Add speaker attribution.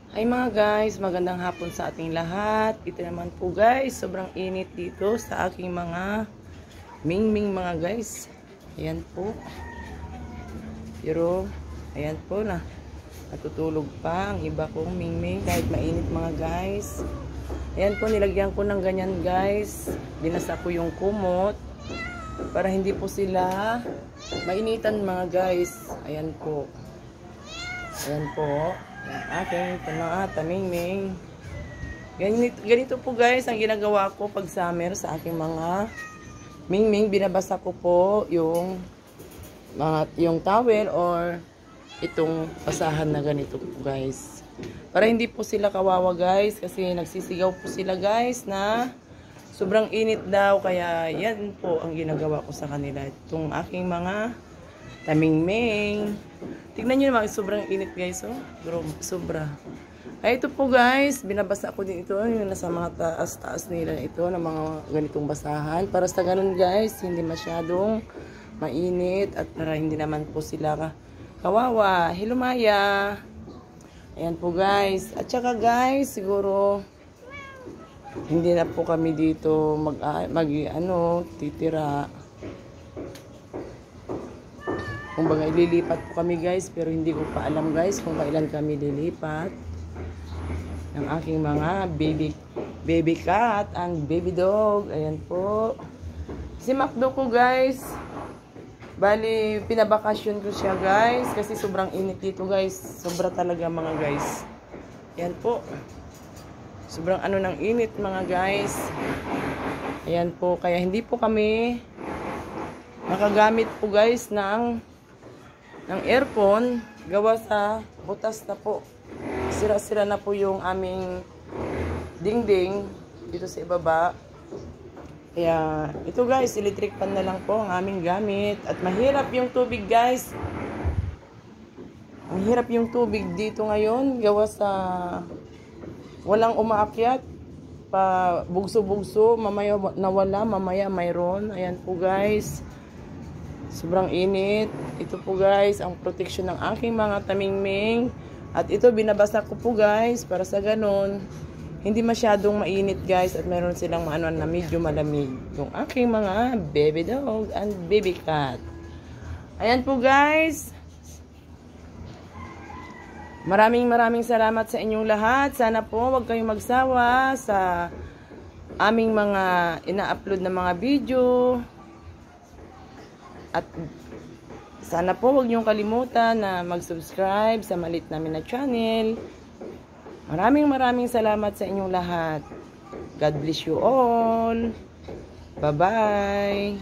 Speaker 1: Hi mga guys, magandang hapon sa ating lahat. Ito naman po guys, sobrang init dito sa aking mga mingming mga guys. Ayan po. Pero, ayan po na. Natutulog pa ang iba kong mingming kahit mainit mga guys. Ayan po, nilagyan ko ng ganyan guys. Binasa ko yung kumot para hindi po sila mainitan mga guys. Ayan po. Ayan po. Aking mga tamingming. Ganito po guys ang ginagawa ko pag summer sa aking mga mingming. Binabasa ko po yung towel or itong basahan na ganito po guys. Para hindi po sila kawawa guys kasi nagsisigaw po sila guys na sobrang init daw. Kaya yan po ang ginagawa ko sa kanila. Itong aking mga tamingming. Tignan nyo naman, sobrang init guys, oh. Sobra. Ay, ito po guys, binabasa ko din ito, yung nasa mga taas-taas nila ito, ng mga ganitong basahan. Para sa ganun guys, hindi masyadong mainit at para hindi naman po sila kawawa. Hello Maya. Ayan po guys. At saka guys, siguro, hindi na po kami dito titira. Kumbaga ililipat po kami guys, pero hindi ko pa alam guys kung kailan kami lilipat ng aking mga baby cat and baby dog. Ayan po. Si Macdo ko guys, bali pinabakasyon ko siya guys kasi sobrang init dito guys. Sobra talaga mga guys. Ayan po. Sobrang ng init mga guys. Ayan po, kaya hindi po kami makagamit po guys ng aircon, gawa sa butas na po. Sira-sira na po yung aming dingding dito sa ibaba. Kaya ito guys, electric fan na lang po ang aming gamit. At mahirap yung tubig guys. Ang hirap yung tubig dito ngayon, gawa sa walang umaakyat. Pa bugso-bugso, mamaya nawala, mamaya mayroon. Ayan po guys. Sobrang init. Ito po guys, ang protection ng aking mga tamingming. At ito binabasa ko po guys, para sa ganun, hindi masyadong mainit guys. At meron silang na medyo malamig. Yung aking mga baby dog and baby cat. Ayan po guys. Maraming salamat sa inyong lahat. Sana po wag kayong magsawa sa aming mga ina-upload na mga video. At sana po huwag niyong kalimutan na mag-subscribe sa maliit namin na channel. Maraming salamat sa inyong lahat. God bless you all. Bye-bye.